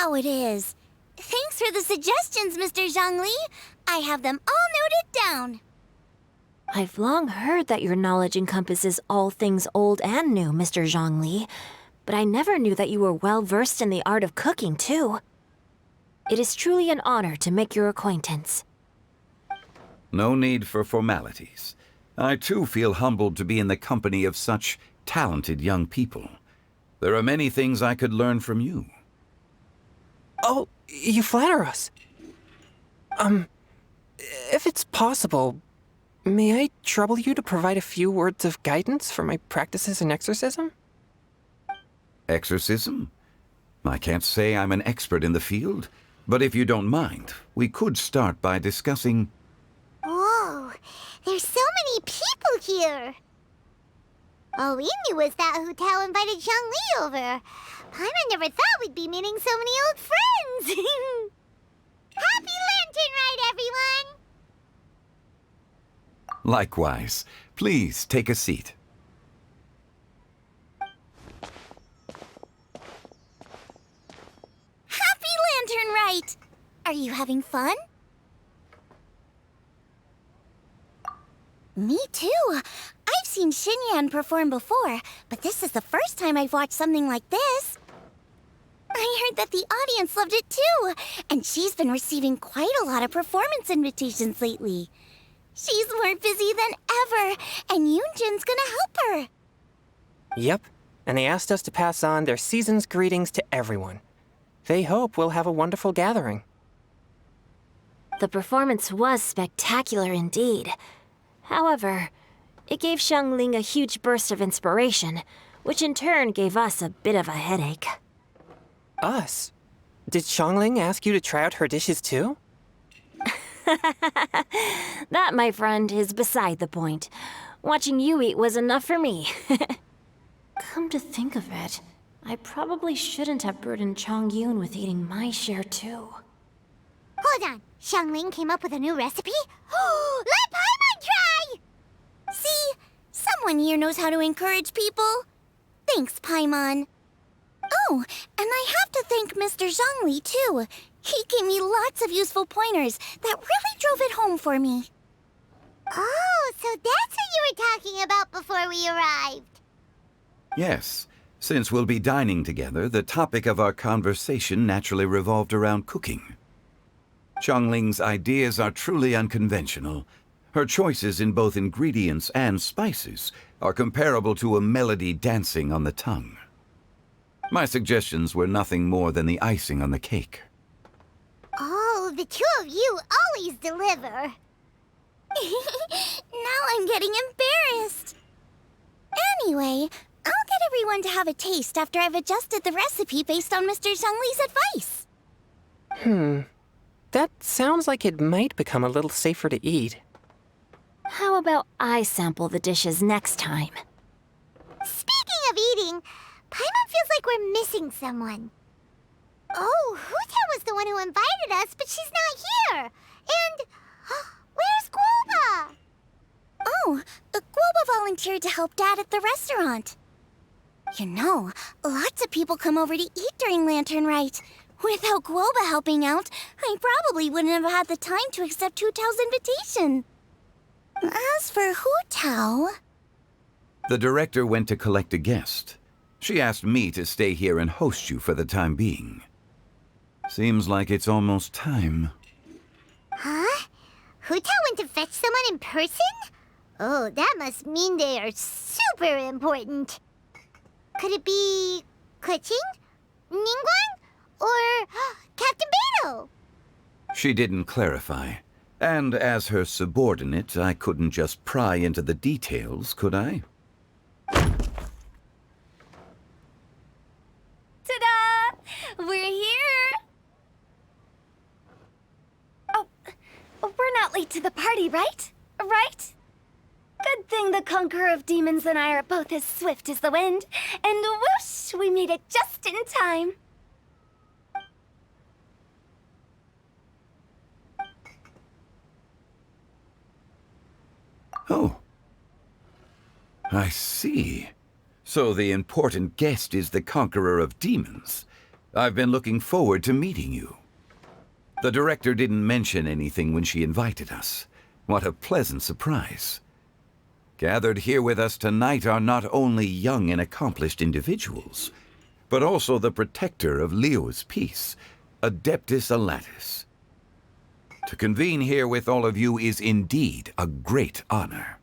how it is. Thanks for the suggestions, Mr. Zhongli. I have them all noted down. I've long heard that your knowledge encompasses all things old and new, Mr. Zhongli, but I never knew that you were well-versed in the art of cooking, too. It is truly an honor to make your acquaintance. No need for formalities. I too feel humbled to be in the company of such talented young people. There are many things I could learn from you. Oh, you flatter us. If it's possible, may I trouble you to provide a few words of guidance for my practices in exorcism? Exorcism? I can't say I'm an expert in the field, but if you don't mind, we could start by discussing... Whoa, there's so many people here. All we knew was that hotel invited Zhongli over. Paimon never thought we'd be meeting so many old friends. Happy Lantern Ride, everyone! Likewise. Please take a seat. Happy Lantern Rite! Are you having fun? Me too. I've seen Xinyan perform before, but this is the first time I've watched something like this. I heard that the audience loved it too, and she's been receiving quite a lot of performance invitations lately. She's more busy than ever, and Yoonjin's gonna help her. Yep, and they asked us to pass on their season's greetings to everyone. They hope we'll have a wonderful gathering. The performance was spectacular indeed. However, it gave Xiangling a huge burst of inspiration, which in turn gave us a bit of a headache. Us? Did Xiangling ask you to try out her dishes too? That, my friend, is beside the point. Watching you eat was enough for me. Come to think of it, I probably shouldn't have burdened Chongyun with eating my share too. Hold on, Xiangling came up with a new recipe? Let Paimon try! See? Someone here knows how to encourage people. Thanks, Paimon. Oh, and I have to thank Mr. Zhongli, too. He gave me lots of useful pointers that really drove it home for me. Oh, so that's what you were talking about before we arrived. Yes. Since we'll be dining together, the topic of our conversation naturally revolved around cooking. Xiangling's ideas are truly unconventional. Her choices in both ingredients and spices are comparable to a melody dancing on the tongue. My suggestions were nothing more than the icing on the cake. Oh, the two of you always deliver. Now I'm getting embarrassed. Anyway, I'll get everyone to have a taste after I've adjusted the recipe based on Mr. Zhongli's advice. That sounds like it might become a little safer to eat. How about I sample the dishes next time? Speaking of eating, Paimon feels like we're missing someone. Oh, Huta was the one who invited us, but she's not here. And where's Guoba? Oh, Guoba volunteered to help Dad at the restaurant. You know, lots of people come over to eat during Lantern Rite. Without Guoba helping out, I probably wouldn't have had the time to accept Hu Tao's invitation. As for Hu Tao... The director went to collect a guest. She asked me to stay here and host you for the time being. Seems like it's almost time. Huh? Hu Tao went to fetch someone in person? Oh, that must mean they are super important. Could it be Kuching? Ningguang? Or Captain Beidou? She didn't clarify. And as her subordinate, I couldn't just pry into the details, could I? Ta-da! We're here! Oh, we're not late to the party, right? Right? Good thing the Conqueror of Demons and I are both as swift as the wind. And whoosh, we made it just in time. Oh. I see. So the important guest is the Conqueror of Demons. I've been looking forward to meeting you. The director didn't mention anything when she invited us. What a pleasant surprise. Gathered here with us tonight are not only young and accomplished individuals, but also the protector of Leo's peace, Adeptus Alatus. To convene here with all of you is indeed a great honor.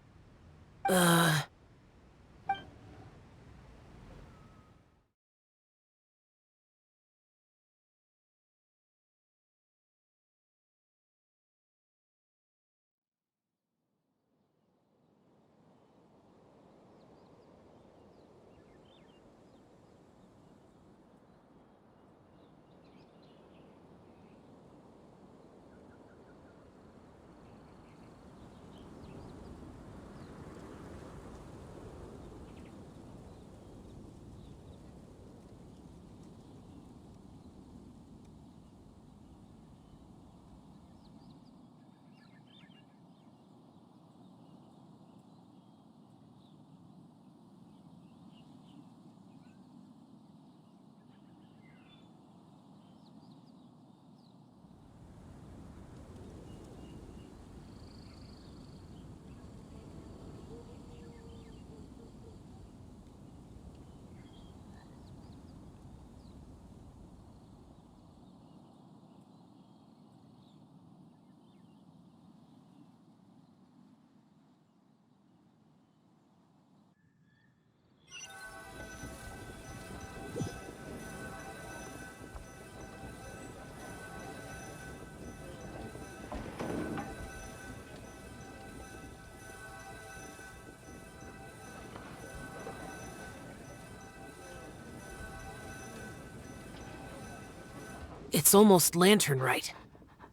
It's almost lantern right.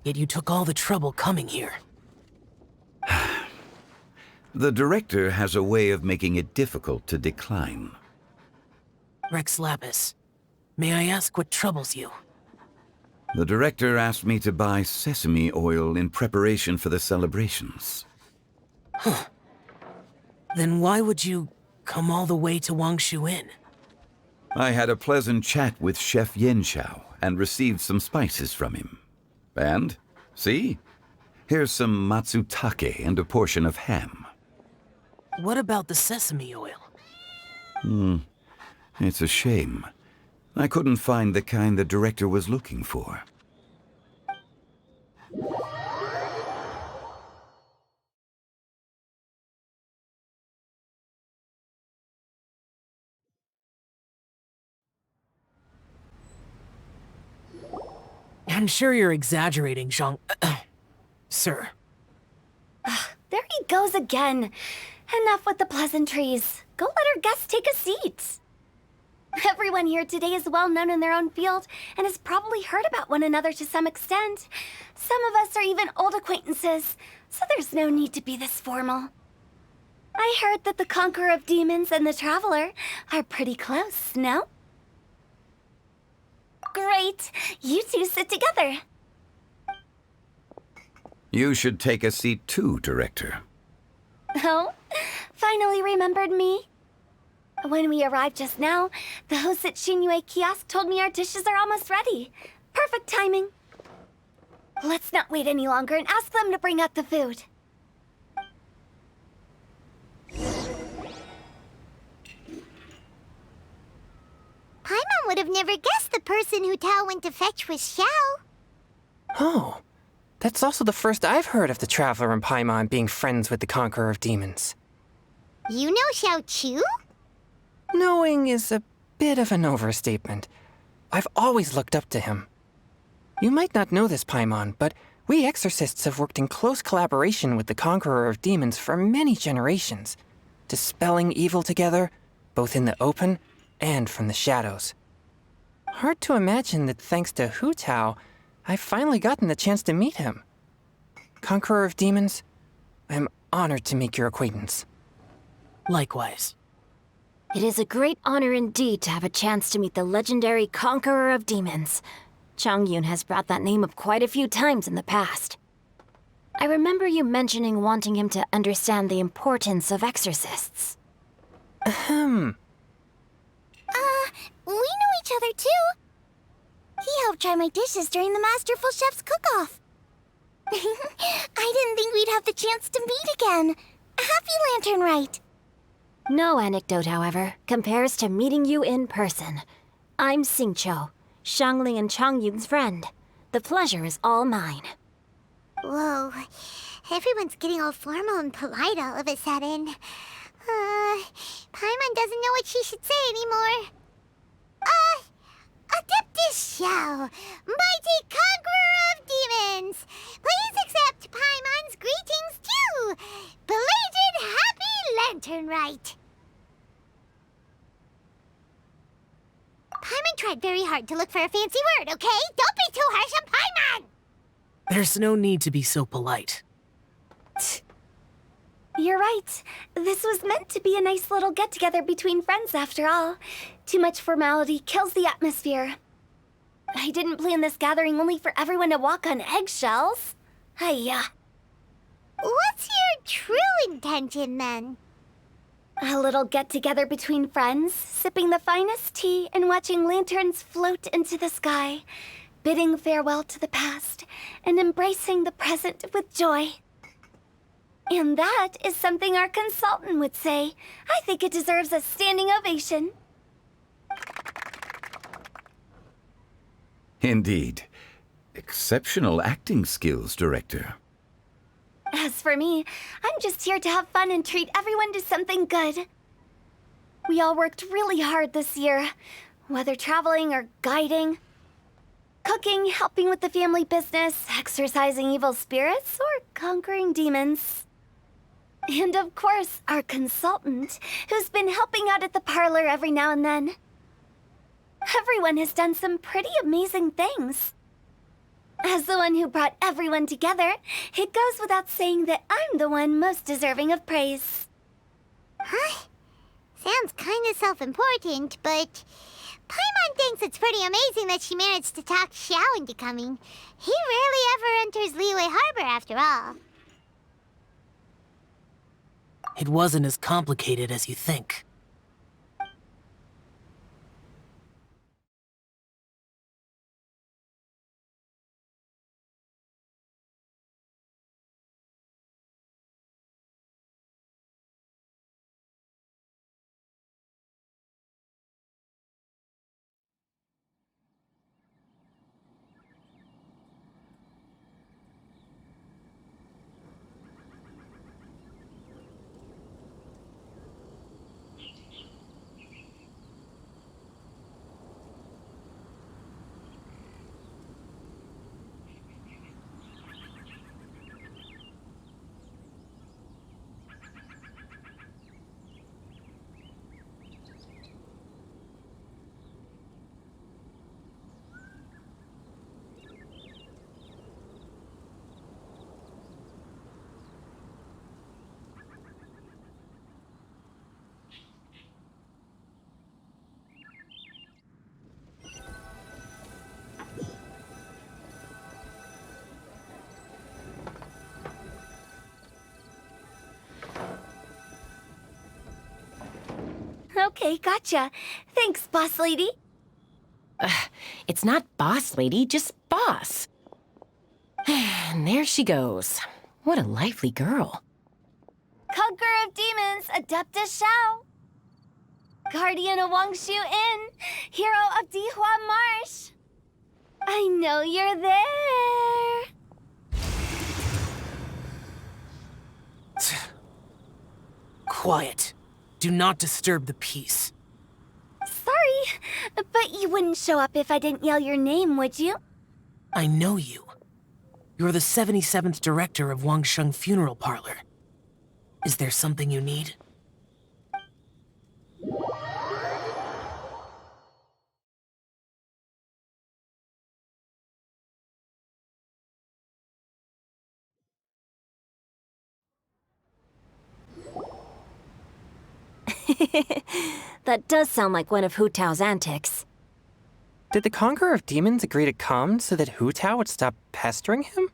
Yet you took all the trouble coming here. The director has a way of making it difficult to decline. Rex Lapis, may I ask what troubles you? The director asked me to buy sesame oil in preparation for the celebrations. Then why would you come all the way to Wangshu Inn? I had a pleasant chat with Chef Yenshao and received some spices from him. And, see? Here's some matsutake and a portion of ham. What about the sesame oil? It's a shame. I couldn't find the kind the director was looking for. I'm sure you're exaggerating, Sir. There he goes again. Enough with the pleasantries. Go let our guests take a seat. Everyone here today is well known in their own field and has probably heard about one another to some extent. Some of us are even old acquaintances, so there's no need to be this formal. I heard that the Conqueror of Demons and the Traveler are pretty close, no? Great! You two sit together. You should take a seat too, Director. Oh, finally remembered me? When we arrived just now, the host at Shinyue Kiosk told me our dishes are almost ready. Perfect timing. Let's not wait any longer and ask them to bring out the food. Paimon would have never guessed the person who Tao went to fetch was Xiao. Oh, that's also the first I've heard of the Traveler and Paimon being friends with the Conqueror of Demons. You know Xiao Chu? Knowing is a bit of an overstatement. I've always looked up to him. You might not know this, Paimon, but we exorcists have worked in close collaboration with the Conqueror of Demons for many generations, dispelling evil together, both in the open and from the shadows. Hard to imagine that thanks to Hu Tao, I've finally gotten the chance to meet him. Conqueror of Demons, I'm honored to make your acquaintance. Likewise. It is a great honor indeed to have a chance to meet the legendary Conqueror of Demons. Changyun has brought that name up quite a few times in the past. I remember you mentioning wanting him to understand the importance of exorcists. We know each other too. He helped try my dishes during the Masterful Chef's cook-off. I didn't think we'd have the chance to meet again. Happy Lantern Rite. No anecdote, however, compares to meeting you in person. I'm Xingqiu, Xiangling and Chongyun's friend. The pleasure is all mine. Whoa. Everyone's getting all formal and polite all of a sudden. Paimon doesn't know what she should say anymore. Adeptus Xiao, mighty conqueror of demons, please accept Paimon's greetings too. Belated Happy Lantern Rite. Paimon tried very hard to look for a fancy word, okay? Don't be too harsh on Paimon! There's no need to be so polite. You're right. This was meant to be a nice little get-together between friends after all. Too much formality kills the atmosphere. I didn't plan this gathering only for everyone to walk on eggshells. Hiya. What's your true intention, then? A little get-together between friends, sipping the finest tea and watching lanterns float into the sky, bidding farewell to the past and embracing the present with joy. And that is something our consultant would say. I think it deserves a standing ovation. Indeed. Exceptional acting skills, Director. As for me, I'm just here to have fun and treat everyone to something good. We all worked really hard this year, whether traveling or guiding, cooking, helping with the family business, exorcising evil spirits, or conquering demons. And of course, our consultant, who's been helping out at the parlor every now and then. Everyone has done some pretty amazing things. As the one who brought everyone together, it goes without saying that I'm the one most deserving of praise. Huh? Sounds kinda self-important, but Paimon thinks it's pretty amazing that she managed to talk Xiao into coming. He rarely ever enters Liyue Harbor after all. It wasn't as complicated as you think. Okay, gotcha. Thanks, boss lady. It's not boss lady, just boss. And there she goes. What a lively girl. Conqueror of demons, Adeptus Xiao. Guardian of Wangshu Inn, hero of Dihua Marsh. I know you're there. Quiet. Do not disturb the peace. Sorry, but you wouldn't show up if I didn't yell your name, would you? I know you. You're the 77th director of Wangsheng Funeral Parlor. Is there something you need? That does sound like one of Hu Tao's antics. Did the Conqueror of Demons agree to come so that Hu Tao would stop pestering him?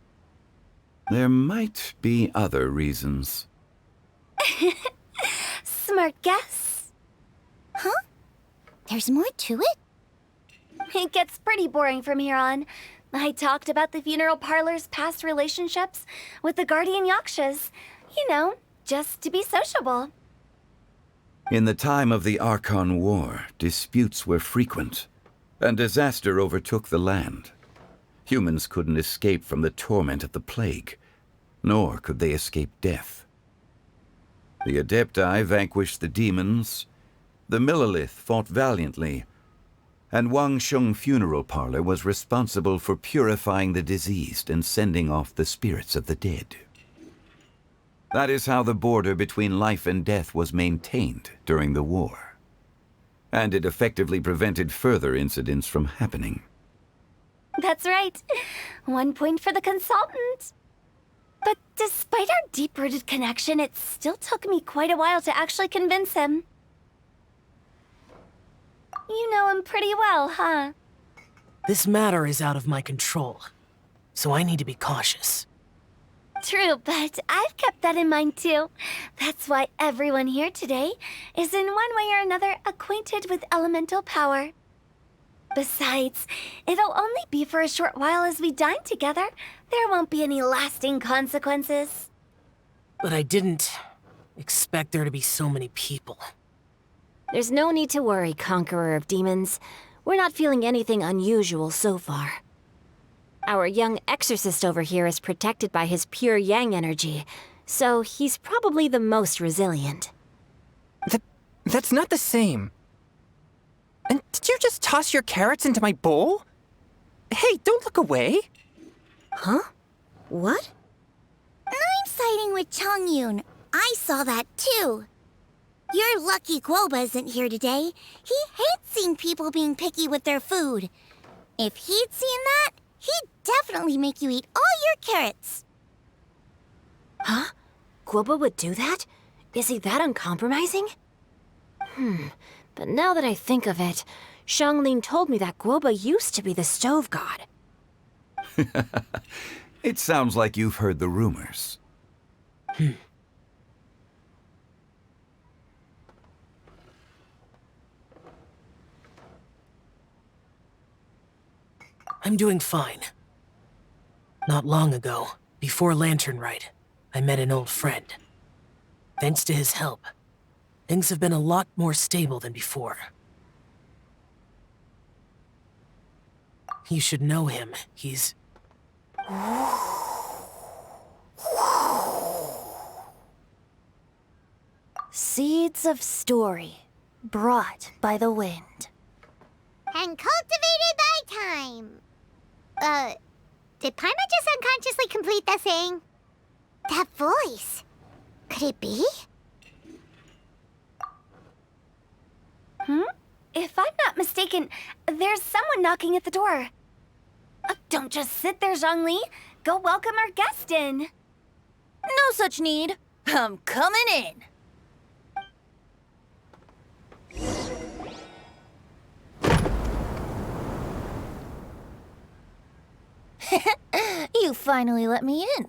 There might be other reasons. Smart guess. Huh? There's more to it? It gets pretty boring from here on. I talked about the funeral parlor's past relationships with the guardian yakshas. You know, just to be sociable. In the time of the Archon War, disputes were frequent, and disaster overtook the land. Humans couldn't escape from the torment of the plague, nor could they escape death. The Adepti vanquished the demons, the Millelith fought valiantly, and Wangsheng Funeral Parlor was responsible for purifying the diseased and sending off the spirits of the dead. That is how the border between life and death was maintained during the war. And it effectively prevented further incidents from happening. That's right. 1 point for the consultant. But despite our deep-rooted connection, it still took me quite a while to actually convince him. You know him pretty well, huh? This matter is out of my control, so I need to be cautious. True, but I've kept that in mind too. That's why everyone here today is in one way or another acquainted with elemental power. Besides, it'll only be for a short while as we dine together. There won't be any lasting consequences. But I didn't expect there to be so many people. There's no need to worry, Conqueror of Demons. We're not feeling anything unusual so far. Our young exorcist over here is protected by his pure yang energy, so he's probably the most resilient. That's not the same. And did you just toss your carrots into my bowl? Hey, don't look away. Huh? What? I'm siding with Chongyun. I saw that too. You're lucky Guoba isn't here today. He hates seeing people being picky with their food. If he'd seen that, he'd definitely make you eat all your carrots. Huh? Guoba would do that? Is he that uncompromising? But now that I think of it, Xianglin told me that Guoba used to be the stove god. It sounds like you've heard the rumors. I'm doing fine. Not long ago, before Lantern Rite, I met an old friend. Thanks to his help, things have been a lot more stable than before. You should know him. He's... Seeds of story, brought by the wind. And cultivated by time. Did Paimon just unconsciously complete that saying? That voice. Could it be? If I'm not mistaken, there's someone knocking at the door. Don't just sit there, Zhongli. Go welcome our guest in. No such need. I'm coming in. You finally let me in.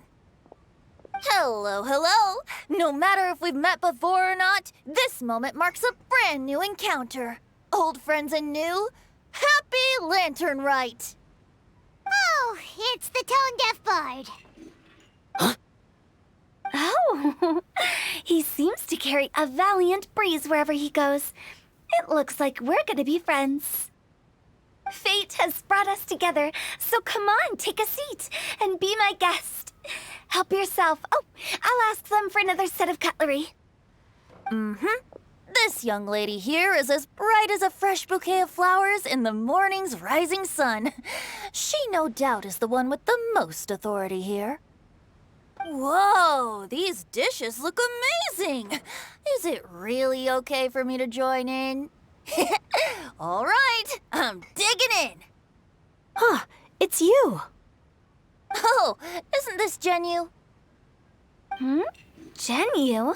Hello, hello. No matter if we've met before or not, this moment marks a brand new encounter. Old friends and new. Happy Lantern Rite. Oh, it's the tone-deaf bard. Oh, he seems to carry a valiant breeze wherever he goes. It looks like we're gonna be friends. Fate has brought us together, so come on, take a seat and be my guest. Help yourself. Oh, I'll ask them for another set of cutlery. This young lady here is as bright as a fresh bouquet of flowers in the morning's rising sun. She no doubt is the one with the most authority here. Whoa, these dishes look amazing. Is it really okay for me to join in? All right, I'm digging in. Huh, it's you. Oh, isn't this Genyu? Genyu?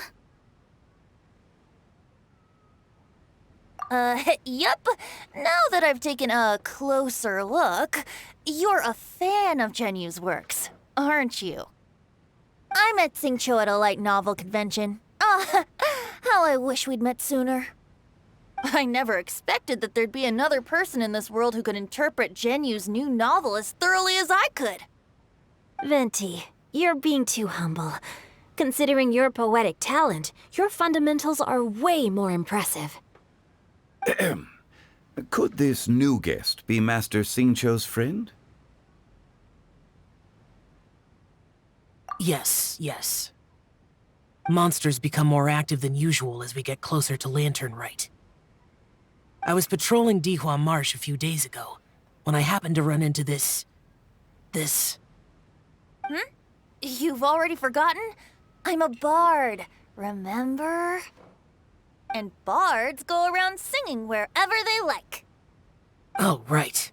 Yep. Now that I've taken a closer look, you're a fan of Genyu's works, aren't you? I met Xingqiu at a light novel convention. Ah, how I wish we'd met sooner. I never expected that there'd be another person in this world who could interpret Genyu's new novel as thoroughly as I could. Venti, you're being too humble. Considering your poetic talent, your fundamentals are way more impressive. Could this new guest be Master Xingqiu's friend? Yes. Monsters become more active than usual as we get closer to Lantern Rite. I was patrolling Dihua Marsh a few days ago, when I happened to run into this... You've already forgotten? I'm a bard, remember? And bards go around singing wherever they like. Oh, right.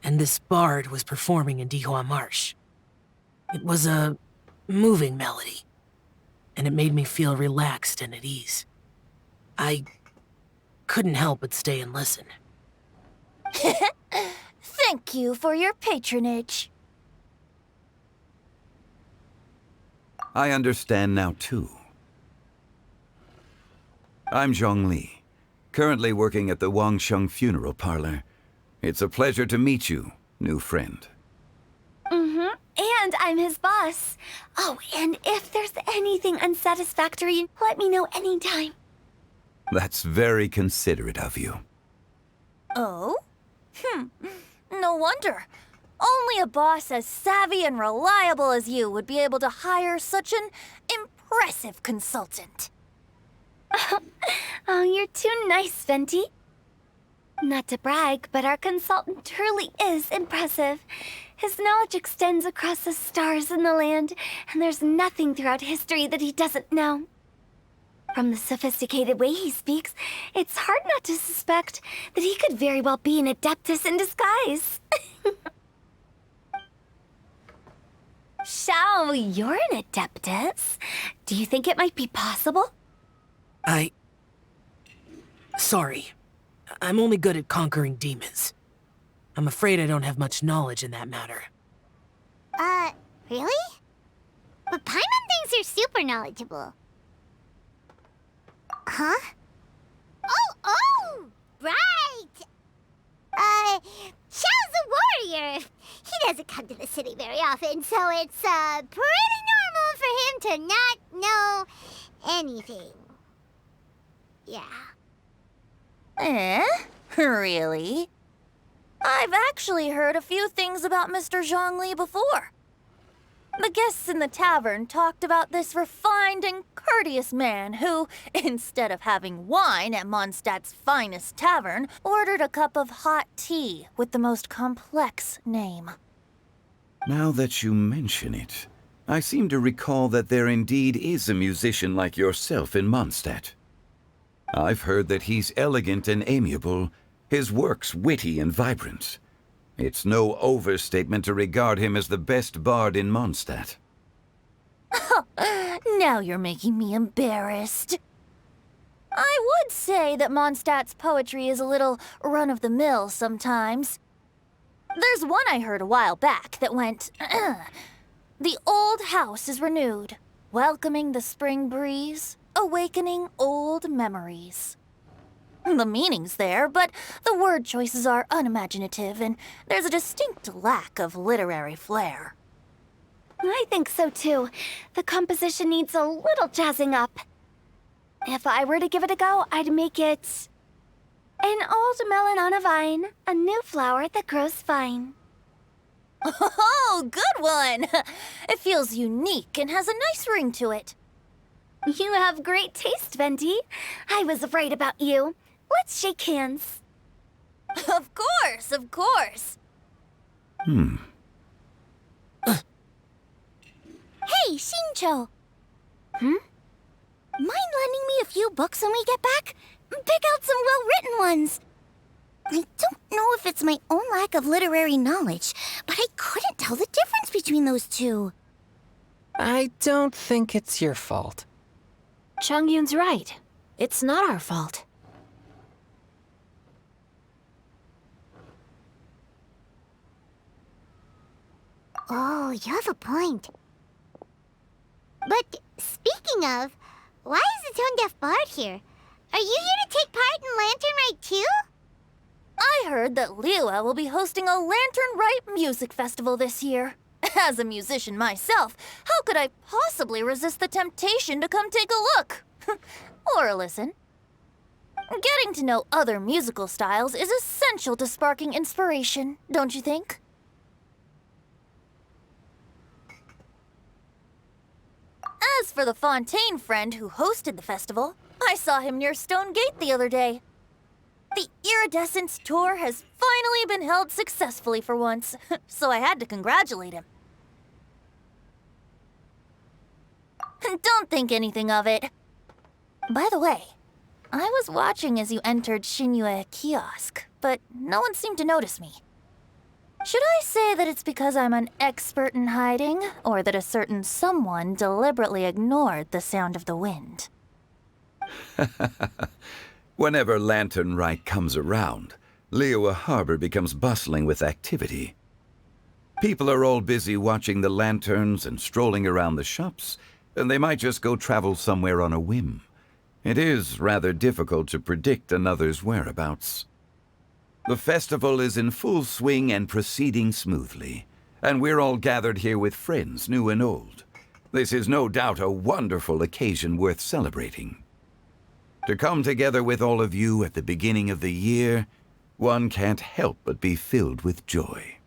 And this bard was performing in Dihua Marsh. It was a moving melody, and it made me feel relaxed and at ease. I couldn't help but stay and listen. Thank you for your patronage. I understand now, too. I'm Zhongli, currently working at the Wangsheng Funeral Parlor. It's a pleasure to meet you, new friend. And I'm his boss. Oh, and if there's anything unsatisfactory, let me know anytime. That's very considerate of you. Oh? No wonder. Only a boss as savvy and reliable as you would be able to hire such an impressive consultant. Oh, you're too nice, Venti. Not to brag, but our consultant truly is impressive. His knowledge extends across the stars and the land, and there's nothing throughout history that he doesn't know. From the sophisticated way he speaks, it's hard not to suspect that he could very well be an adeptus in disguise. Shao, you're an adeptus. Do you think it might be possible? Sorry. I'm only good at conquering demons. I'm afraid I don't have much knowledge in that matter. Really? But Paimon thinks you're super knowledgeable. Huh? Oh, right! Xiao's a warrior. He doesn't come to the city very often, so it's, pretty normal for him to not know anything. Yeah. Really? I've actually heard a few things about Mr. Zhongli before. The guests in the tavern talked about this refined and courteous man who, instead of having wine at Mondstadt's finest tavern, ordered a cup of hot tea with the most complex name. Now that you mention it, I seem to recall that there indeed is a musician like yourself in Mondstadt. I've heard that he's elegant and amiable, his works witty and vibrant. It's no overstatement to regard him as the best bard in Mondstadt. Now you're making me embarrassed. I would say that Mondstadt's poetry is a little run-of-the-mill sometimes. There's one I heard a while back that went, "The old house is renewed, welcoming the spring breeze, awakening old memories." The meaning's there, but the word choices are unimaginative, and there's a distinct lack of literary flair. I think so too. The composition needs a little jazzing up. If I were to give it a go, I'd make it... An old melon on a vine, a new flower that grows fine. Oh, good one! It feels unique and has a nice ring to it. You have great taste, Venti. I was right about you. Let's shake hands. Of course, of course. Hey, Xingqiu. Mind lending me a few books when we get back? Pick out some well-written ones. I don't know if it's my own lack of literary knowledge, but I couldn't tell the difference between those two. I don't think it's your fault. Chongyun's right. It's not our fault. Oh, you have a point. But speaking of, why is the tone-deaf bard here? Are you here to take part in Lantern Rite too? I heard that Liyue will be hosting a Lantern Rite music festival this year. As a musician myself, how could I possibly resist the temptation to come take a look? Or listen. Getting to know other musical styles is essential to sparking inspiration, don't you think? As for the Fontaine friend who hosted the festival, I saw him near Stone Gate the other day. The Iridescence tour has finally been held successfully for once, so I had to congratulate him. Don't think anything of it. By the way, I was watching as you entered Shinue Kiosk, but no one seemed to notice me. Should I say that it's because I'm an expert in hiding, or that a certain someone deliberately ignored the sound of the wind? Whenever Lantern Rite comes around, Liyue Harbor becomes bustling with activity. People are all busy watching the lanterns and strolling around the shops, and they might just go travel somewhere on a whim. It is rather difficult to predict another's whereabouts. The festival is in full swing and proceeding smoothly, and we're all gathered here with friends, new and old. This is no doubt a wonderful occasion worth celebrating. To come together with all of you at the beginning of the year, one can't help but be filled with joy.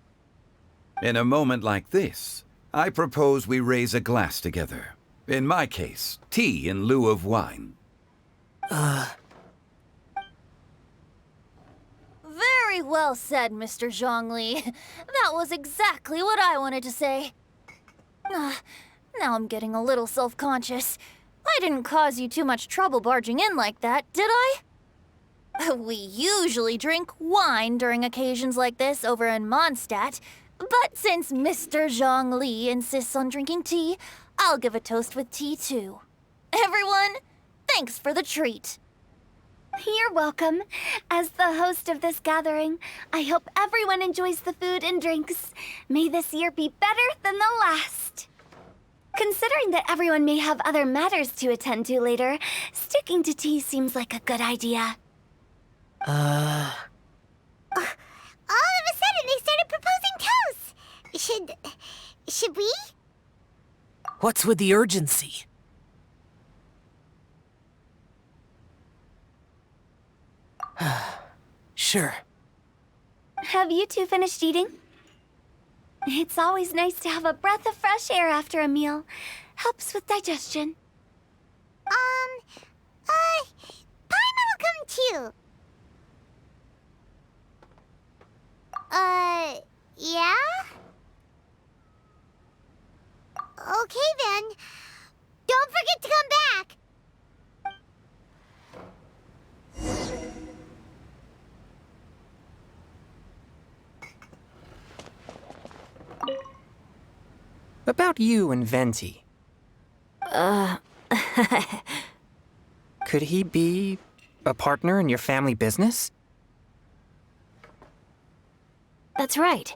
In a moment like this, I propose we raise a glass together. In my case, tea in lieu of wine. Very well said, Mr. Zhongli. That was exactly what I wanted to say. Now I'm getting a little self-conscious. I didn't cause you too much trouble barging in like that, did I? We usually drink wine during occasions like this over in Mondstadt, but since Mr. Zhongli insists on drinking tea, I'll give a toast with tea too. Everyone, thanks for the treat. You're welcome. As the host of this gathering, I hope everyone enjoys the food and drinks. May this year be better than the last. Considering that everyone may have other matters to attend to later, sticking to tea seems like a good idea. All of a sudden, they started proposing toasts. Should we? What's with the urgency? Sure. Have you two finished eating? It's always nice to have a breath of fresh air after a meal. Helps with digestion. Paimon will come too. Yeah? Okay then. Don't forget to come back. About you and Venti. Could he be a partner in your family business? That's right.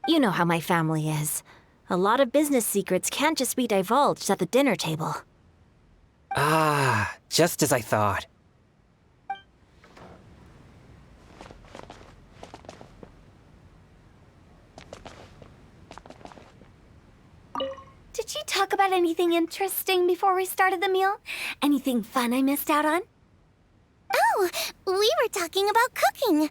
You know how my family is. A lot of business secrets can't just be divulged at the dinner table. Ah, just as I thought. Did you talk about anything interesting before we started the meal? Anything fun I missed out on? Oh, we were talking about cooking.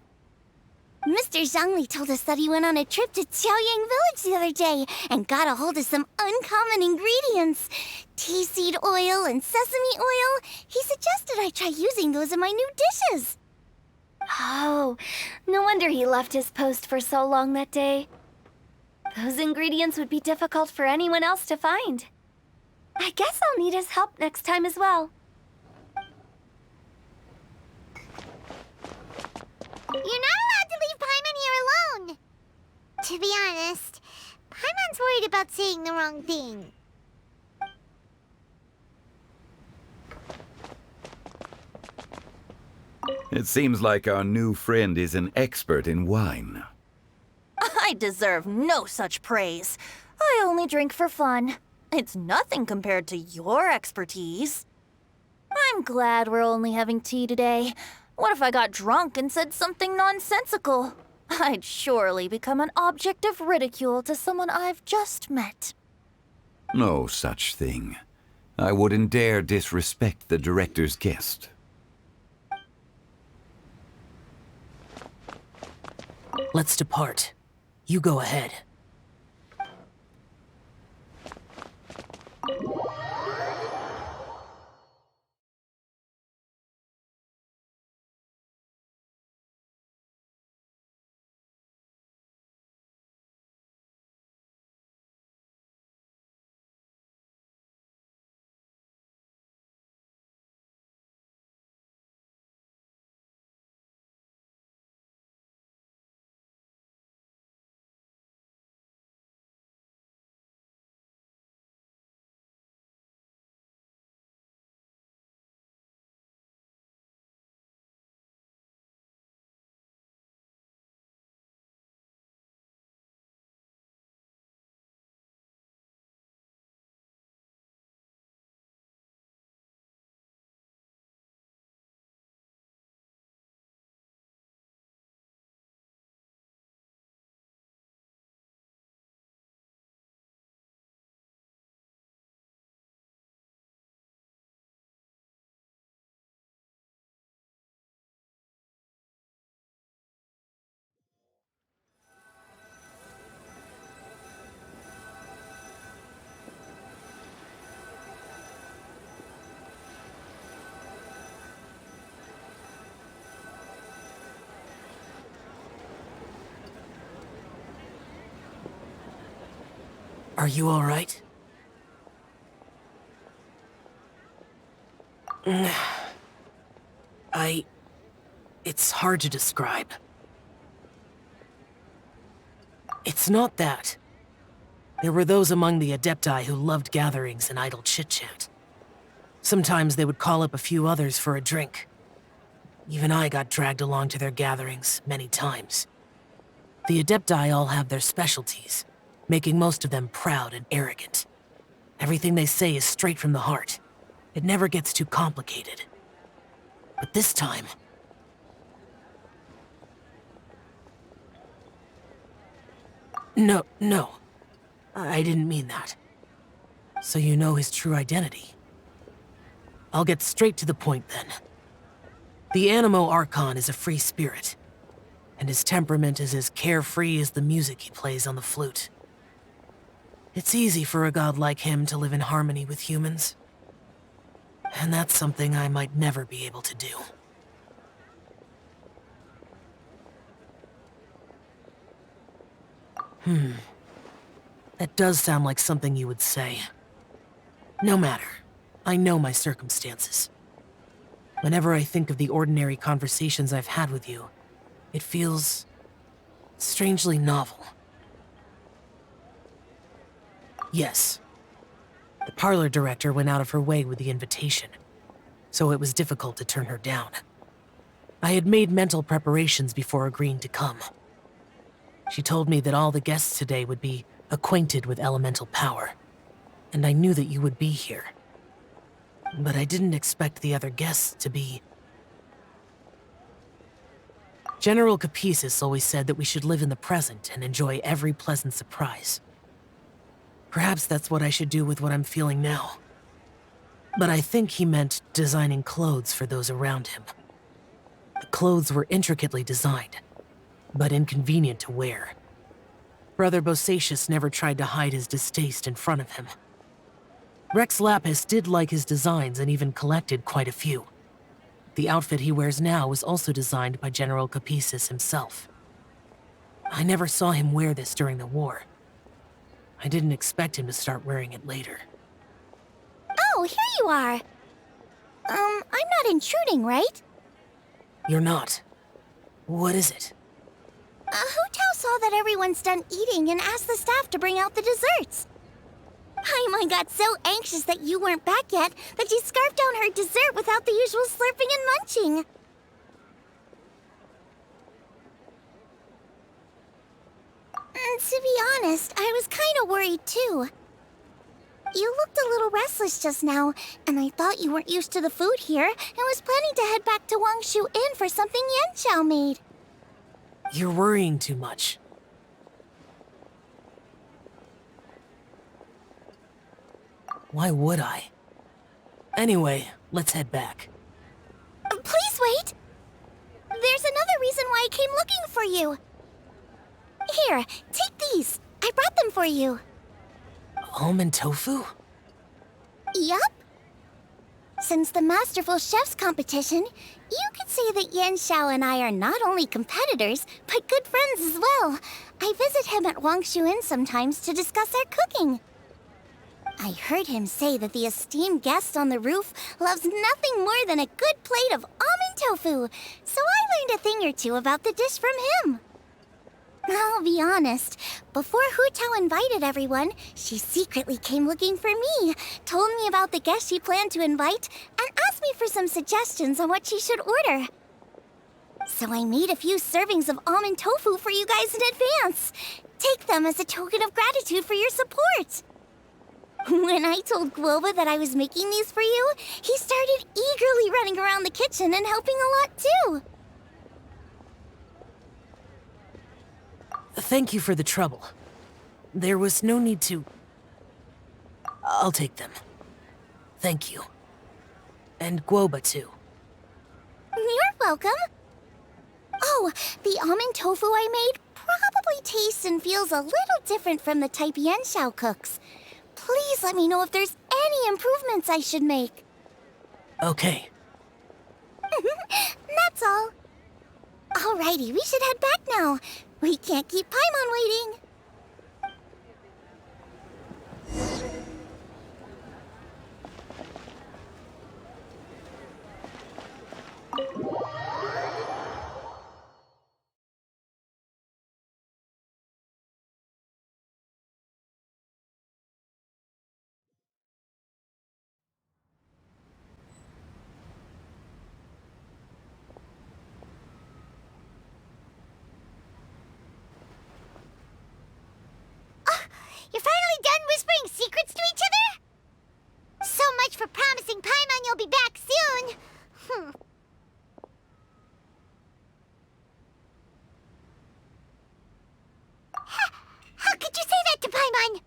Mr. Zhongli told us that he went on a trip to Xiaoyang Village the other day and got a hold of some uncommon ingredients. Tea seed oil and sesame oil. He suggested I try using those in my new dishes. Oh, no wonder he left his post for so long that day. Those ingredients would be difficult for anyone else to find. I guess I'll need his help next time as well. You're not allowed to leave Paimon here alone. To be honest, Paimon's worried about saying the wrong thing. It seems like our new friend is an expert in wine. I deserve no such praise. I only drink for fun. It's nothing compared to your expertise. I'm glad we're only having tea today. What if I got drunk and said something nonsensical? I'd surely become an object of ridicule to someone I've just met. No such thing. I wouldn't dare disrespect the director's guest. Let's depart. You go ahead. Are you all right? It's hard to describe. It's not that. There were those among the Adepti who loved gatherings and idle chit-chat. Sometimes they would call up a few others for a drink. Even I got dragged along to their gatherings many times. The Adepti all have their specialties, making most of them proud and arrogant. Everything they say is straight from the heart. It never gets too complicated. But this time... No. I didn't mean that. So you know his true identity. I'll get straight to the point then. The Animo Archon is a free spirit, and his temperament is as carefree as the music he plays on the flute. It's easy for a god like him to live in harmony with humans. And that's something I might never be able to do. That does sound like something you would say. No matter. I know my circumstances. Whenever I think of the ordinary conversations I've had with you, it feels strangely novel. Yes. The parlor director went out of her way with the invitation, so it was difficult to turn her down. I had made mental preparations before agreeing to come. She told me that all the guests today would be acquainted with elemental power, and I knew that you would be here. But I didn't expect the other guests to be... General Capisis always said that we should live in the present and enjoy every pleasant surprise. Perhaps that's what I should do with what I'm feeling now. But I think he meant designing clothes for those around him. The clothes were intricately designed, but inconvenient to wear. Brother Bosacius never tried to hide his distaste in front of him. Rex Lapis did like his designs and even collected quite a few. The outfit he wears now was also designed by General Capisis himself. I never saw him wear this during the war. I didn't expect him to start wearing it later. Oh, here you are. I'm not intruding, right? You're not. What is it? Hu Tao saw that everyone's done eating and asked the staff to bring out the desserts. Paimon got so anxious that you weren't back yet that she scarfed down her dessert without the usual slurping and munching. To be honest, I was kind of worried too. You looked a little restless just now, and I thought you weren't used to the food here and was planning to head back to Wangshu Inn for something Yanxiao made. You're worrying too much. Why would I? Anyway, let's head back. Please wait! There's another reason why I came looking for you. Here, take these. I brought them for you. Almond tofu? Yup. Since the Masterful Chef's competition, you could say that Yanxiao and I are not only competitors, but good friends as well. I visit him at Wangshu Inn sometimes to discuss our cooking. I heard him say that the esteemed guest on the roof loves nothing more than a good plate of almond tofu, so I learned a thing or two about the dish from him. I'll be honest, before Hu Tao invited everyone, she secretly came looking for me, told me about the guests she planned to invite, and asked me for some suggestions on what she should order. So I made a few servings of almond tofu for you guys in advance. Take them as a token of gratitude for your support. When I told Guoba that I was making these for you, he started eagerly running around the kitchen and helping a lot too. Thank you for the trouble. There was no need to... I'll take them. Thank you. And Guoba, too. You're welcome. Oh, the almond tofu I made probably tastes and feels a little different from the type Yanxiao cooks. Please let me know if there's any improvements I should make. Okay. That's all. Alrighty, we should head back now. We can't keep Paimon waiting. You're finally done whispering secrets to each other? So much for promising Paimon you'll be back soon. How could you say that to Paimon?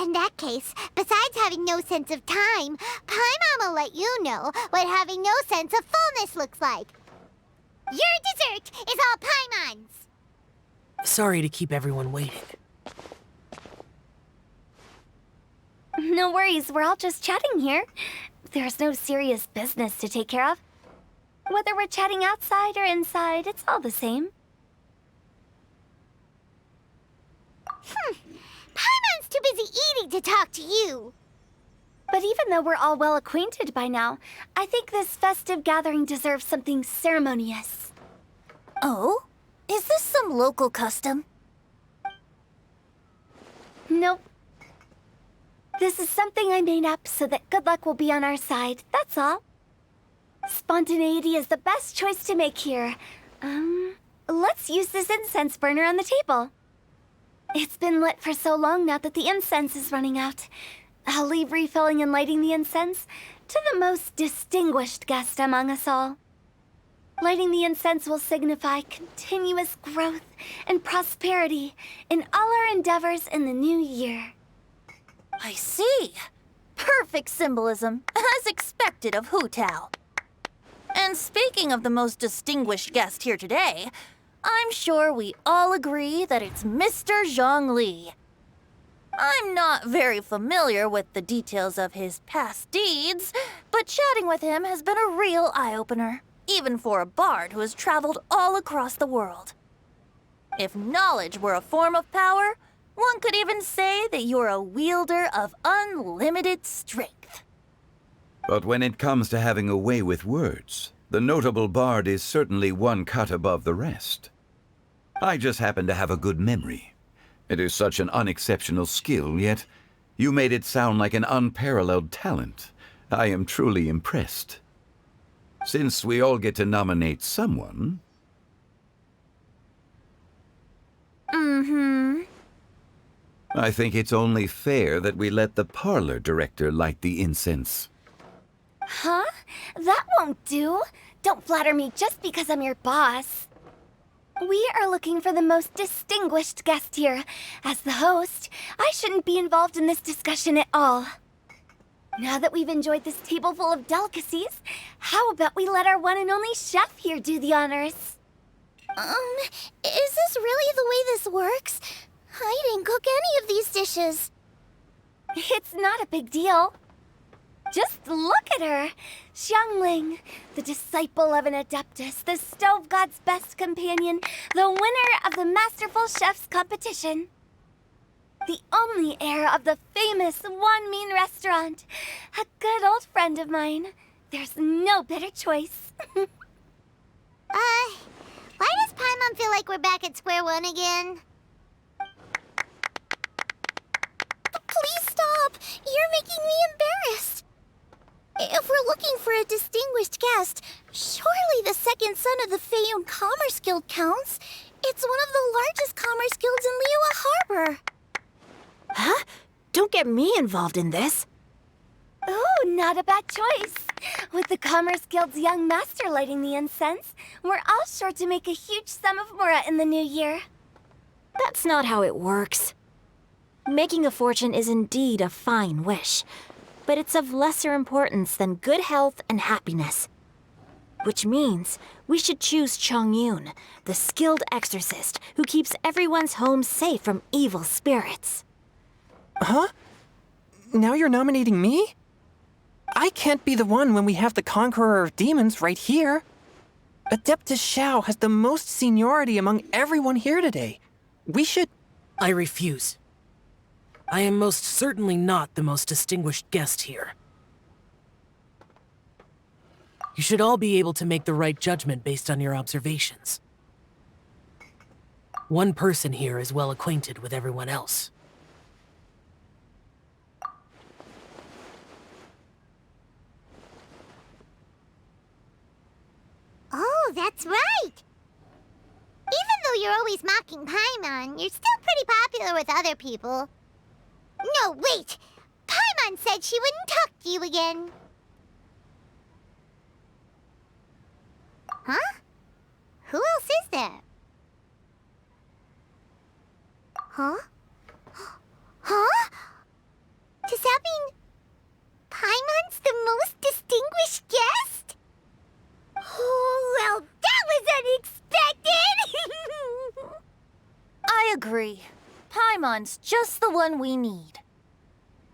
In that case, besides having no sense of time, Paimon will let you know what having no sense of fullness looks like. Your dessert is all Paimon's. Sorry to keep everyone waiting. No worries, we're all just chatting here. There's no serious business to take care of. Whether we're chatting outside or inside, it's all the same. Paimon's too busy eating to talk to you. But even though we're all well acquainted by now, I think this festive gathering deserves something ceremonious. Oh? Is this some local custom? Nope. This is something I made up so that good luck will be on our side, that's all. Spontaneity is the best choice to make here. Let's use this incense burner on the table. It's been lit for so long now that the incense is running out. I'll leave refilling and lighting the incense to the most distinguished guest among us all. Lighting the incense will signify continuous growth and prosperity in all our endeavors in the new year. I see. Perfect symbolism, as expected of Hu Tao. And speaking of the most distinguished guest here today, I'm sure we all agree that it's Mr. Zhongli. I'm not very familiar with the details of his past deeds, but chatting with him has been a real eye-opener, even for a bard who has traveled all across the world. If knowledge were a form of power, one could even say that you're a wielder of unlimited strength. But when it comes to having a way with words, the notable bard is certainly one cut above the rest. I just happen to have a good memory. It is such an unexceptional skill, yet you made it sound like an unparalleled talent. I am truly impressed. Since we all get to nominate someone... I think it's only fair that we let the parlor director light the incense. Huh? That won't do. Don't flatter me just because I'm your boss. We are looking for the most distinguished guest here. As the host, I shouldn't be involved in this discussion at all. Now that we've enjoyed this table full of delicacies, how about we let our one and only chef here do the honors? Is this really the way this works? I didn't cook any of these dishes. It's not a big deal. Just look at her! Xiangling, the disciple of an adeptus, the stove god's best companion, the winner of the Masterful Chef's competition. The only heir of the famous Wanmin restaurant. A good old friend of mine. There's no better choice. Why does Paimon feel like we're back at square one again? Please stop! You're making me embarrassed. If we're looking for a distinguished guest, surely the second son of the Feiyun Commerce Guild counts. It's one of the largest commerce guilds in Liyue Harbor. Huh? Don't get me involved in this. Oh, not a bad choice. With the Commerce Guild's young master lighting the incense, we're all sure to make a huge sum of mora in the new year. That's not how it works. Making a fortune is indeed a fine wish, but it's of lesser importance than good health and happiness. Which means we should choose Chongyun, the skilled exorcist who keeps everyone's home safe from evil spirits. Huh? Now you're nominating me? I can't be the one when we have the Conqueror of Demons right here. Adeptus Xiao has the most seniority among everyone here today. We should... I refuse. I am most certainly not the most distinguished guest here. You should all be able to make the right judgment based on your observations. One person here is well acquainted with everyone else. Oh, that's right! Even though you're always mocking Paimon, you're still pretty popular with other people. No, wait! Paimon said she wouldn't talk to you again. Huh? Who else is there? Huh? Huh? Does that mean Paimon's the most distinguished guest? Oh, well, that was unexpected! I agree. Paimon's just the one we need.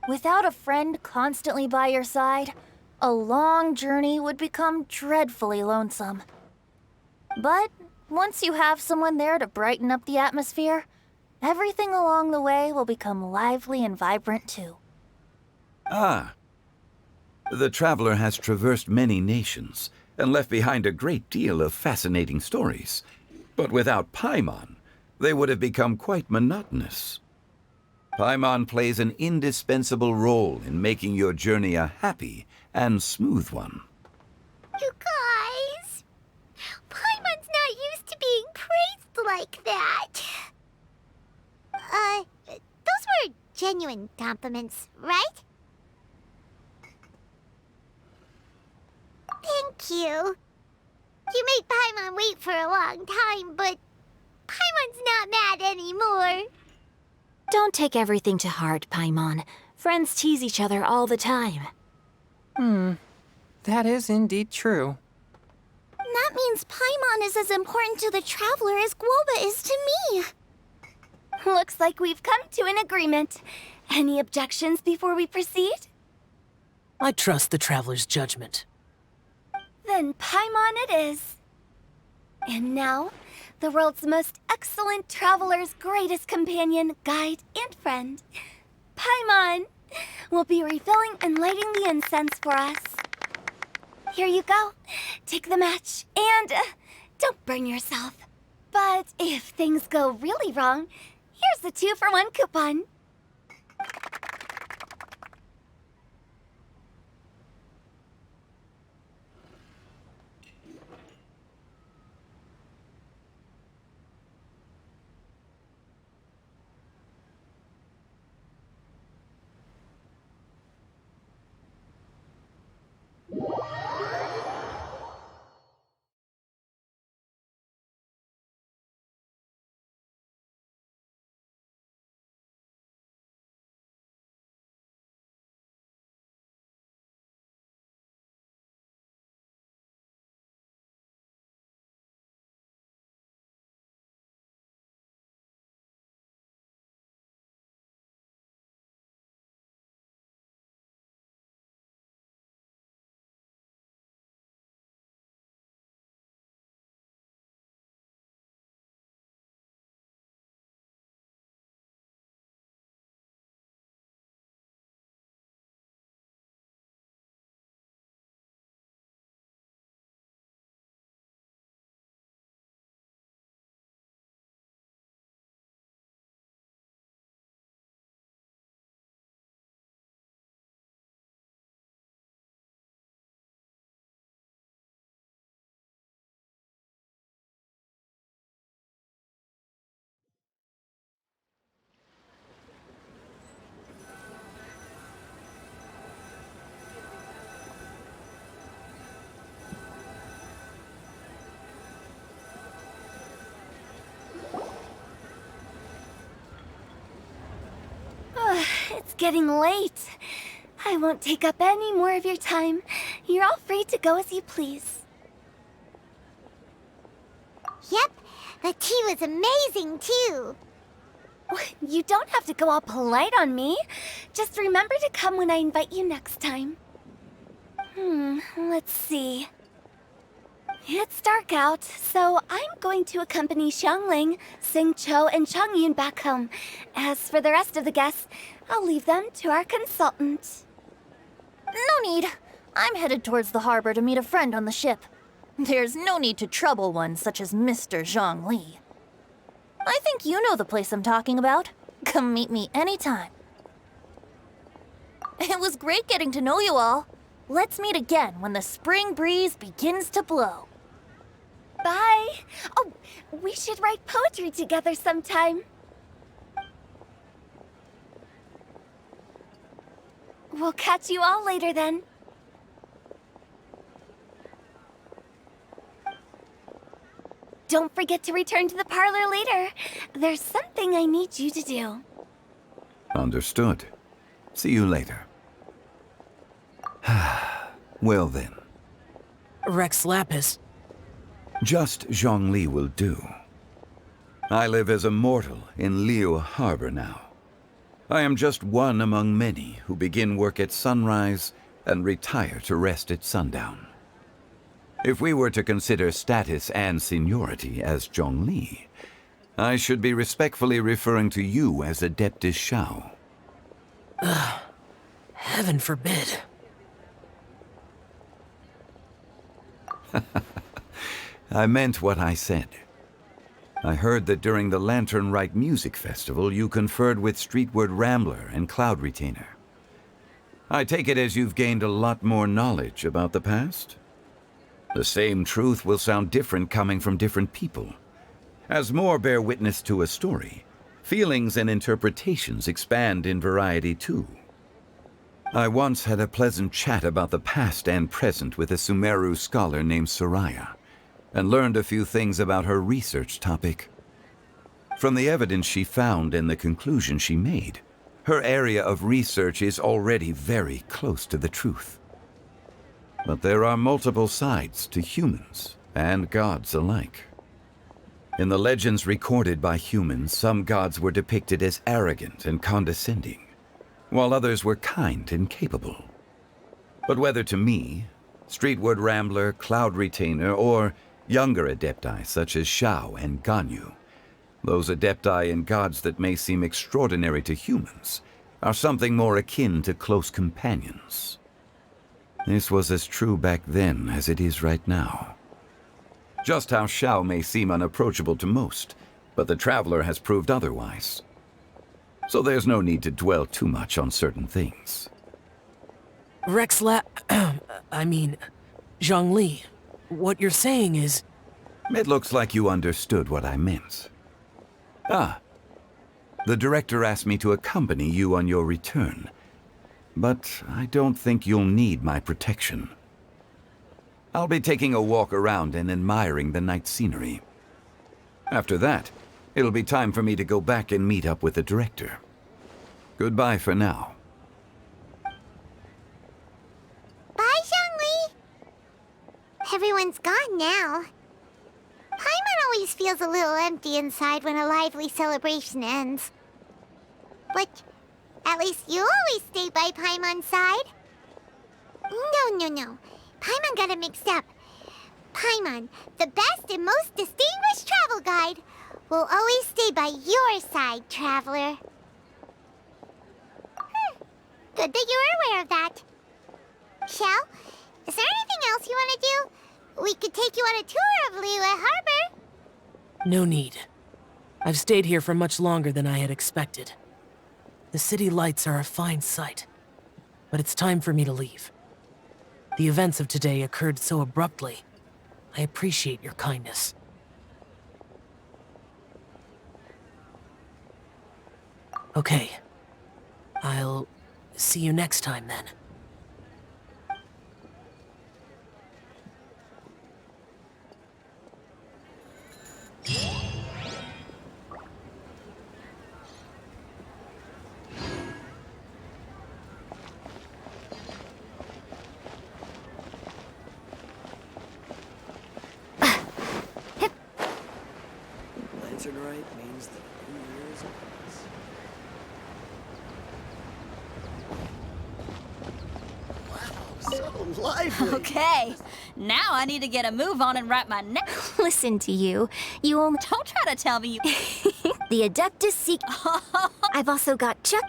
Without a friend constantly by your side, a long journey would become dreadfully lonesome. But once you have someone there to brighten up the atmosphere, everything along the way will become lively and vibrant too. Ah. The traveler has traversed many nations and left behind a great deal of fascinating stories. But without Paimon, they would have become quite monotonous. Paimon plays an indispensable role in making your journey a happy and smooth one. You guys, Paimon's not used to being praised like that. Those were genuine compliments, right? Thank you. You made Paimon wait for a long time, but Paimon's not mad anymore. Don't take everything to heart, Paimon. Friends tease each other all the time. That is indeed true. That means Paimon is as important to the traveler as Guoba is to me. Looks like we've come to an agreement. Any objections before we proceed? I trust the traveler's judgment. Then Paimon it is. And now, the world's most excellent traveler's greatest companion, guide, and friend, Paimon, will be refilling and lighting the incense for us. Here you go. Take the match, and don't burn yourself. But if things go really wrong, here's the 2-for-1 coupon. It's getting late. I won't take up any more of your time. You're all free to go as you please. Yep, the tea was amazing too. You don't have to go all polite on me. Just remember to come when I invite you next time. Let's see. It's dark out, so I'm going to accompany Xiangling, Xingqiu, and Changyun back home. As for the rest of the guests, I'll leave them to our consultant. No need. I'm headed towards the harbor to meet a friend on the ship. There's no need to trouble one such as Mr. Zhongli. I think you know the place I'm talking about. Come meet me anytime. It was great getting to know you all. Let's meet again when the spring breeze begins to blow. Bye. Oh, we should write poetry together sometime. We'll catch you all later then. Don't forget to return to the parlor later. There's something I need you to do. Understood. See you later. Well then. Rex Lapis. Just Zhongli will do. I live as a mortal in Liu Harbor now. I am just one among many who begin work at sunrise and retire to rest at sundown. If we were to consider status and seniority as Zhongli, I should be respectfully referring to you as Adeptus Shao. Heaven forbid. I meant what I said. I heard that during the Lantern Rite Music Festival, you conferred with Streetward Rambler and Cloud Retainer. I take it as you've gained a lot more knowledge about the past? The same truth will sound different coming from different people. As more bear witness to a story, feelings and interpretations expand in variety too. I once had a pleasant chat about the past and present with a Sumeru scholar named Soraya, and learned a few things about her research topic. From the evidence she found and the conclusion she made, her area of research is already very close to the truth. But there are multiple sides to humans and gods alike. In the legends recorded by humans, some gods were depicted as arrogant and condescending, while others were kind and capable. But whether to me, Streetward Rambler, Cloud Retainer, or younger adepti such as Shao and Ganyu, those adepti and gods that may seem extraordinary to humans are something more akin to close companions. This was as true back then as it is right now. Just how Shao may seem unapproachable to most, but the Traveler has proved otherwise. So there's no need to dwell too much on certain things. Zhongli, what you're saying is... It looks like you understood what I meant. The director asked me to accompany you on your return, but I don't think you'll need my protection. I'll be taking a walk around and admiring the night scenery. After that, it'll be time for me to go back and meet up with the director. Goodbye for now. Bye, Zhongli. Everyone's gone now. Paimon always feels a little empty inside when a lively celebration ends. But at least you always stay by Paimon's side. No. Paimon got it mixed up. Paimon, the best and most distinguished travel guide, will always stay by your side, Traveler. Good that you're aware of that. Shell, is there anything else you want to do? We could take you on a tour of Liyue Harbor. No need. I've stayed here for much longer than I had expected. The city lights are a fine sight, but it's time for me to leave. The events of today occurred so abruptly. I appreciate your kindness. Okay. I'll see you next time then. lantern right means that a new year is upon us. Wow, so lively! Okay, now I need to get a move on and wrap my neck. Listen to you. You only... Don't try to tell me you. The Adeptus Seek... I've also got Chuck...